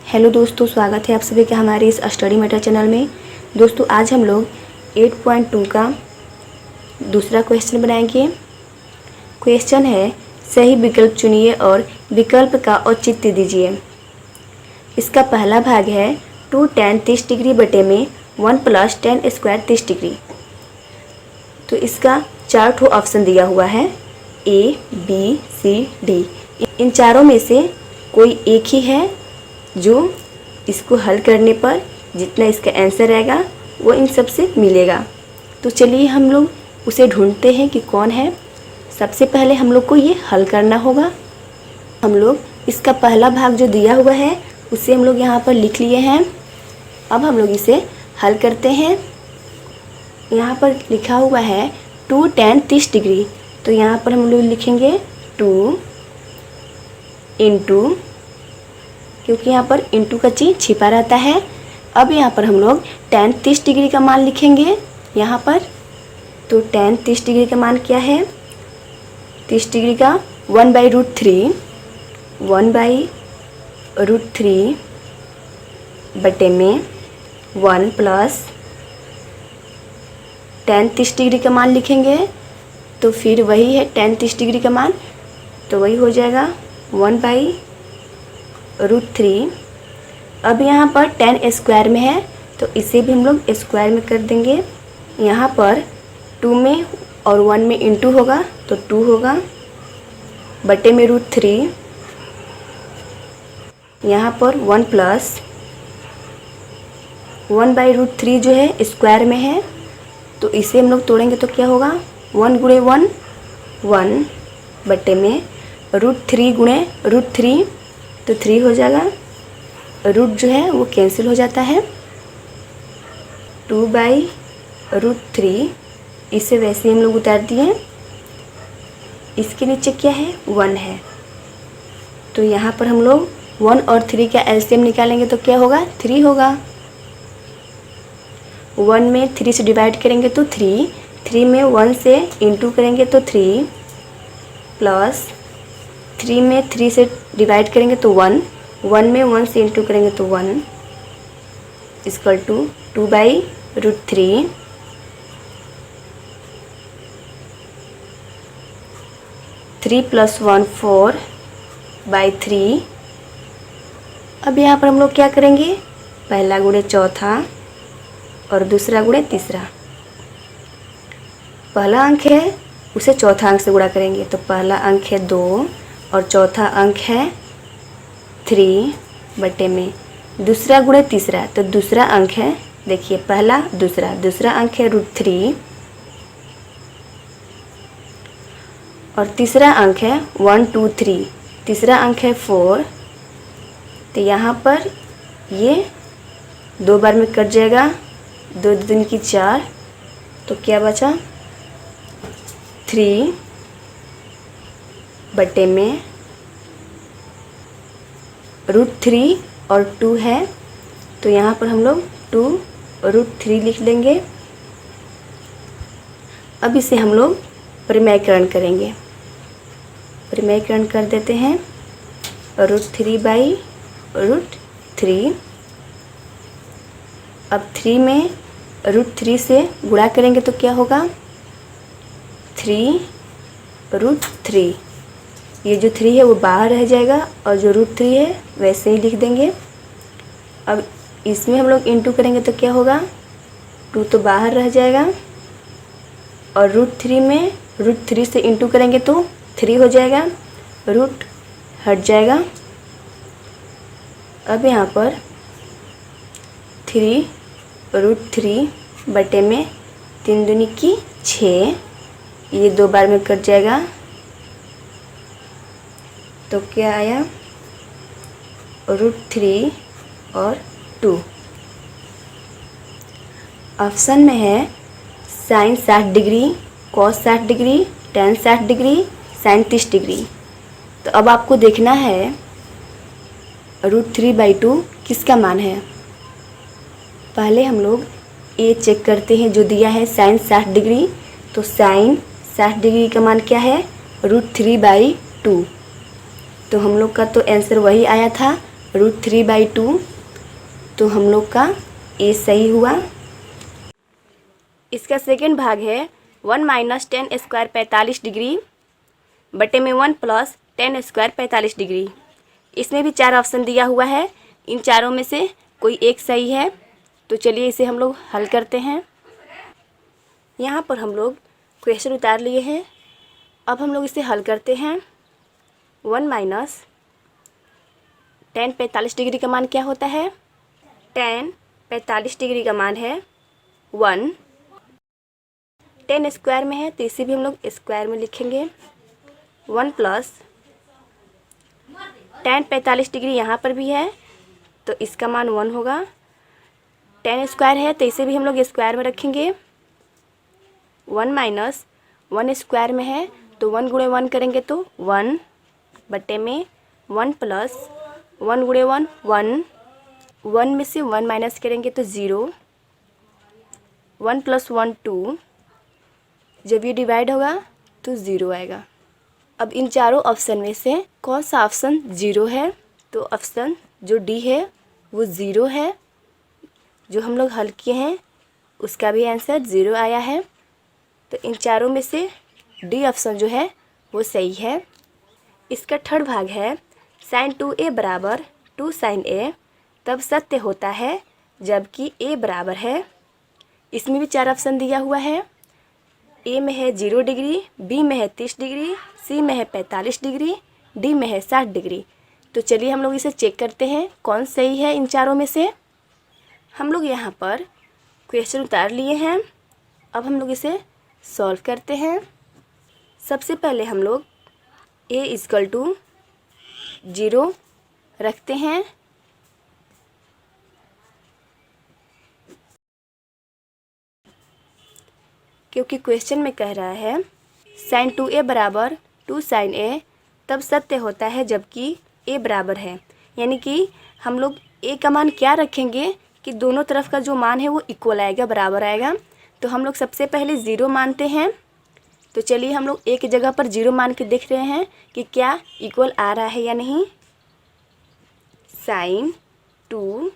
Hello दोस्तों, स्वागत है आप सभी का हमारे इस स्टडी मैटर चैनल में। दोस्तों आज हम लोग 8.2 का दूसरा क्वेश्चन बनाएंगे। क्वेश्चन है, सही विकल्प चुनिए और विकल्प का औचित्य दीजिए। इसका पहला भाग है 2 tan 30 डिग्री बटे में 1 + tan स्क्वायर 30 डिग्री। तो इसका 4 ठो ऑप्शन दिया हुआ है, A, B, C, D। इन चारों में से कोई एक ही है जो इसको हल करने पर जितना इसका आंसर आएगा वो इन सब से मिलेगा। तो चलिए हम लोग उसे ढूंढते हैं कि कौन है। सबसे पहले हम लोग को ये हल करना होगा। हम लोग इसका पहला भाग जो दिया हुआ है उसे हम लोग यहाँ पर लिख लिए हैं। अब हम लोग इसे हल करते हैं। यहाँ पर लिखा हुआ है 2 tan 30 डिग्री। तो यहाँ पर हम लोग लिखेंगे 2 इंटू, क्योंकि यहाँ पर इंटू का चिन्ह छिपा रहता है। अब यहाँ पर हम लोग tan 30 डिग्री का मान लिखेंगे यहाँ पर। तो tan 30 डिग्री का मान क्या है? 30 डिग्री का 1/√3 बटे में 1 + tan 30 डिग्री का मान लिखेंगे। तो फिर वही है tan 30 डिग्री का मान, तो वही हो जाएगा 1/√3। अब यहाँ पर tan स्क्वायर में है तो इसे भी हम लोग स्क्वायर में कर देंगे। यहाँ पर 2 में और 1 में इंटू होगा तो 2 होगा, बटे में √3। यहाँ पर 1 + 1/√3 जो है स्क्वायर में है तो इसे हम लोग तोड़ेंगे तो क्या होगा? 1 × 1 1 बटे में √3 × √3 तो 3 हो जाएगा। रूट जो है वो कैंसिल हो जाता है। 2/√3 इसे वैसे हम लोग उतार दिए। इसके नीचे क्या है? 1 है। तो यहाँ पर हम लोग 1 और 3 का एलसीएम निकालेंगे तो क्या होगा? 3 होगा। 1 में 3 से डिवाइड करेंगे तो 3, 3 में 1 से इंटू करेंगे तो 3, प्लस 3 में 3 से डिवाइड करेंगे तो 1, 1 में 1 से इंटू करेंगे तो 1 इक्वल टू 2/√3। 3 + 1 4/3। अब यहाँ पर हम लोग क्या करेंगे? पहला गुणे चौथा और दूसरा गुणे तीसरा। पहला अंक है उसे चौथा अंक से गुणा करेंगे तो पहला अंक है 2 और चौथा अंक है 3 बटे में दूसरा गुणे तीसरा। तो दूसरा अंक है, देखिए पहला दूसरा अंक है √3 और तीसरा अंक है 1 2 3, तीसरा अंक है 4। तो यहाँ पर ये 2 बार में कट जाएगा, 2 दूनी की 4, तो क्या बचा? 3 बटे में √3 और 2 है तो यहाँ पर हम लोग 2√3 लिख लेंगे। अब इसे हम लोग परिमेयकरण करेंगे। परिमेयकरण कर देते हैं। √3/√3। अब 3 में √3 से गुणा करेंगे तो क्या होगा? 3√3। ये जो 3 है वो बाहर रह जाएगा और जो √3 है वैसे ही लिख देंगे। अब इसमें हम लोग इंटू करेंगे तो क्या होगा? 2 तो बाहर रह जाएगा और √3 में √3 से इंटू करेंगे तो 3 हो जाएगा, रूट हट जाएगा। अब यहाँ पर 3√3 बटे में 3 दूनी की 6, ये 2 बार में कट जाएगा तो क्या आया? √3 और 2। ऑप्शन में है sin 60 degree, cos 60 degree, tan 60 degree, sin 30 degree. तो अब आपको देखना है √3/2 किसका मान है। पहले हम लोग ये चेक करते हैं जो दिया है sin 60 डिग्री। तो sin 60 डिग्री का मान क्या है? √3/2। तो हम लोग का तो आंसर वही आया था √3/2, तो हम लोग का ए सही हुआ। इसका सेकेंड भाग है 1 - 10 स्क्वायर 45 डिग्री बटे में 1 + 10 स्क्वायर 45 डिग्री। इसमें भी 4 ऑप्शन दिया हुआ है, इन चारों में से कोई एक सही है। तो चलिए इसे हम लोग हल करते हैं। यहाँ पर हम लोग क्वेश्चन उतार लिए हैं, अब हम लोग इसे हल करते हैं। 1 - 10 45 डिग्री का मान क्या होता है? 10 45 डिग्री का मान है 1। 10 स्क्वायर में है तो इसे भी हम लोग स्क्वायर में लिखेंगे। 1 + 10 45 डिग्री यहाँ पर भी है तो इसका मान 1 होगा। 10 स्क्वायर है तो इसे भी हम लोग स्क्वायर में रखेंगे। 1 - 1 स्क्वायर में है तो 1 × 1 करेंगे तो 1 बटे में 1 + 1 × 1 1। 1 में से 1 माइनस करेंगे तो 0। 1 + 1 2। जब ये डिवाइड होगा तो 0 आएगा। अब इन चारों ऑप्शन में से कौन सा ऑप्शन 0 है? तो ऑप्शन जो डी है वो 0 है। जो हम लोग हल किए हैं उसका भी आंसर 0 आया है। तो इन चारों में से डी ऑप्शन जो है वो सही है। इसका थर्ड भाग है sin 2a = 2 sin a तब सत्य होता है जबकि a बराबर है। इसमें भी 4 ऑप्शन दिया हुआ है। ए में है 0 डिग्री, बी में है 30 डिग्री, सी में है 45 डिग्री, डी में है 60 डिग्री। तो चलिए हम लोग इसे चेक करते हैं कौन सही है इन चारों में से। हम लोग यहाँ पर क्वेश्चन उतार लिए हैं, अब हम लोग इसे सॉल्व करते हैं। सबसे पहले हम लोग a = 0 रखते हैं। क्योंकि क्वेश्चन में कह रहा है sin 2a = 2 sin a तब सत्य होता है जबकि a बराबर है। यानी कि हम लोग a का मान क्या रखेंगे कि दोनों तरफ का जो मान है वो इक्वल आएगा, बराबर आएगा। तो हम लोग सबसे पहले 0 मानते हैं। तो चलिए हम लोग a की जगह पर 0 मान के देख रहे हैं कि क्या इक्वल आ रहा है या नहीं। sin 2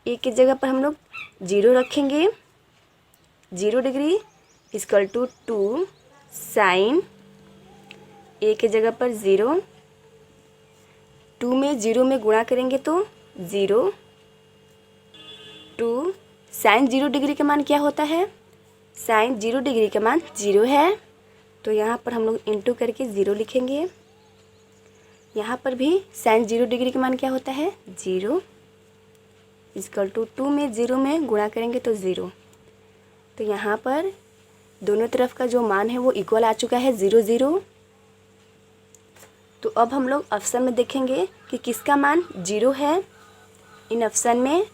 a की जगह पर हम लोग 0 रखेंगे। 0 डिग्री = 2 sin a की जगह पर 0। 2 में 0 में गुणा करेंगे तो 0। 2 sin 0 डिग्री का मान क्या होता है? sin 0 डिग्री का मान 0 है। तो यहाँ पर हम लोग इंटू करके 0 लिखेंगे। यहाँ पर भी sin 0 डिग्री का मान क्या होता है? 0 = 2 में 0 में गुणा करेंगे तो 0। तो यहाँ पर दोनों तरफ का जो मान है वो इक्वल आ चुका है 0 0। तो अब हम लोग ऑप्शन में देखेंगे कि किसका मान 0 है। इन ऑप्शन में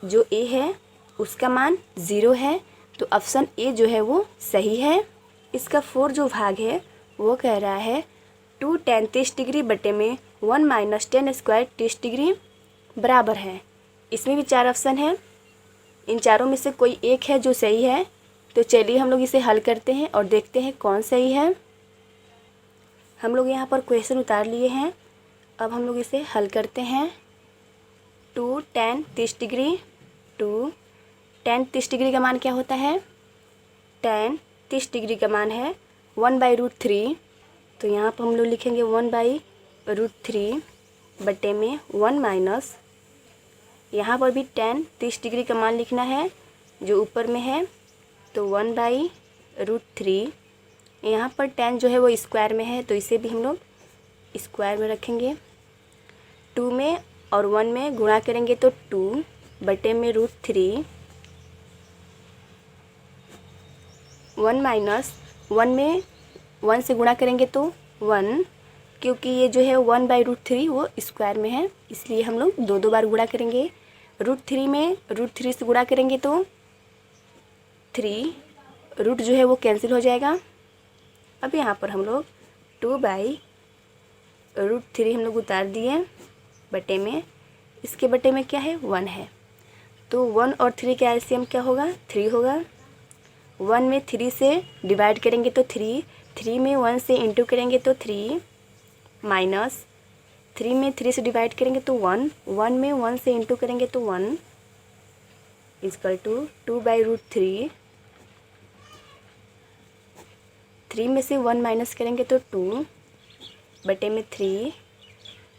जो ए है उसका मान 0 है, तो ऑप्शन ए जो है वो सही है। इसका 4 जो भाग है वो कह रहा है 2 tan 30 डिग्री बटे में 1 - 10 स्क्वायर 30 डिग्री बराबर है। इसमें भी 4 ऑप्शन है, इन चारों में से कोई एक है जो सही है। तो चलिए हम लोग इसे हल करते हैं और देखते हैं कौन सही है। हम लोग यहाँ पर क्वेश्चन उतार लिए हैं, अब हम लोग इसे हल करते हैं। 2 tan 30 डिग्री 2 tan 30 डिग्री का मान क्या होता है? tan 30 डिग्री का मान है 1/√3। तो यहाँ पर हम लोग लिखेंगे 1/√3 बटे में 1 माइनस, यहाँ पर भी tan 30 डिग्री का मान लिखना है जो ऊपर में है, तो 1/√3। यहाँ पर tan जो है वो स्क्वायर में है तो इसे भी हम लोग स्क्वायर में रखेंगे। 2 में और 1 में गुणा करेंगे तो 2 बटे में √3। 1 माइनस 1 में 1 से गुणा करेंगे तो 1, क्योंकि ये जो है 1/√3 वो स्क्वायर में है इसलिए हम लोग 2 बार गुणा करेंगे। √3 में √3 से गुणा करेंगे तो 3, रूट जो है वो कैंसिल हो जाएगा। अब यहाँ पर हम लोग 2/√3 हम लोग उतार दिए बटे में, इसके बटे में क्या है 1 है, तो 1 और 3 का एलसीएम क्या होगा 3 होगा। 1 में 3 से डिवाइड करेंगे तो 3, 3 में 1 से इंटू करेंगे तो 3 माइनस 3 में 3 से डिवाइड करेंगे तो 1, 1 में 1 से इंटू करेंगे तो 1 इक्वल टू 2/√3, 3 में से 1 माइनस करेंगे तो 2 बटे में 3।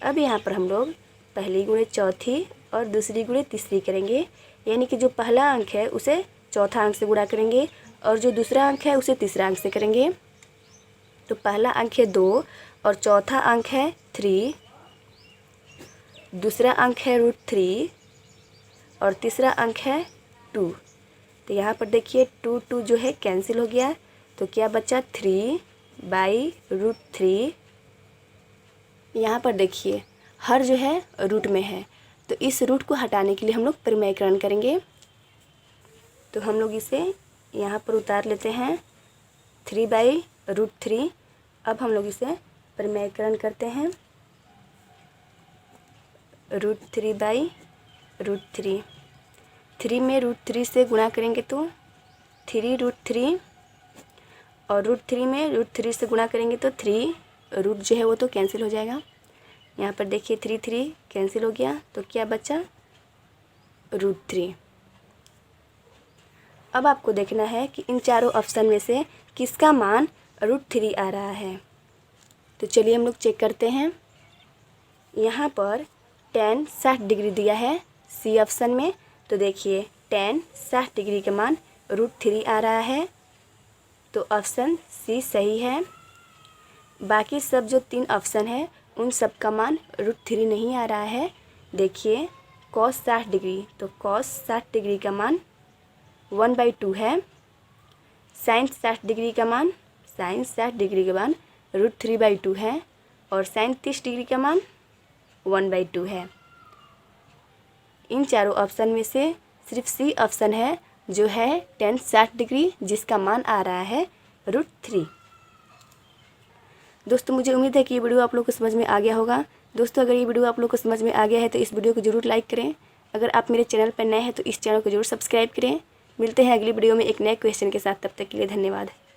अब यहाँ पर हम लोग पहली गुणे चौथी और दूसरी गुणे तीसरी करेंगे, यानी कि जो पहला अंक है उसे चौथा अंक से गुणा करेंगे और जो दूसरा अंक है उसे तीसरा अंक से करेंगे। तो पहला अंक है 2 और चौथा अंक है 3, दूसरा अंक है √3 और तीसरा अंक है 2। तो यहाँ पर देखिए 2 2 जो है कैंसिल हो गया, तो क्या बचा 3/√3। यहाँ पर देखिए हर जो है रूट में है, तो इस रूट को हटाने के लिए हम लोग परिमेयकरण करेंगे। तो हम लोग इसे यहाँ पर उतार लेते हैं 3/√3। अब हम लोग इसे परिमेयकरण करते हैं √3/√3। 3 में √3 से गुणा करेंगे तो 3√3 और √3 में √3 से गुणा करेंगे तो 3, रूट जो है वो तो कैंसिल हो जाएगा। यहाँ पर देखिए 3 3 कैंसिल हो गया, तो क्या बचा √3। अब आपको देखना है कि इन चारों ऑप्शन में से किसका मान √3 आ रहा है। तो चलिए हम लोग चेक करते हैं। यहाँ पर tan 60 डिग्री दिया है सी ऑप्शन में, तो देखिए tan 60 डिग्री का मान √3 आ रहा है, तो ऑप्शन सी सही है। बाकी सब जो 3 ऑप्शन है उन सब का मान √3 नहीं आ रहा है। देखिए cos 60 डिग्री, तो cos 60 डिग्री का मान 1/2 है। sin 60 डिग्री का मान √3/2 है और sin 30 डिग्री का मान 1/2 है। इन चारों ऑप्शन में से सिर्फ सी ऑप्शन है जो है tan 60 डिग्री, जिसका मान आ रहा है √3। दोस्तों मुझे उम्मीद है कि ये वीडियो आप लोग को समझ में आ गया होगा। दोस्तों अगर ये वीडियो आप लोग को समझ में आ गया है तो इस वीडियो को जरूर लाइक करें। अगर आप मेरे चैनल पर नए हैं तो इस चैनल को जरूर सब्सक्राइब करें। मिलते हैं अगली वीडियो में एक नए क्वेश्चन के साथ, तब तक के लिए धन्यवाद।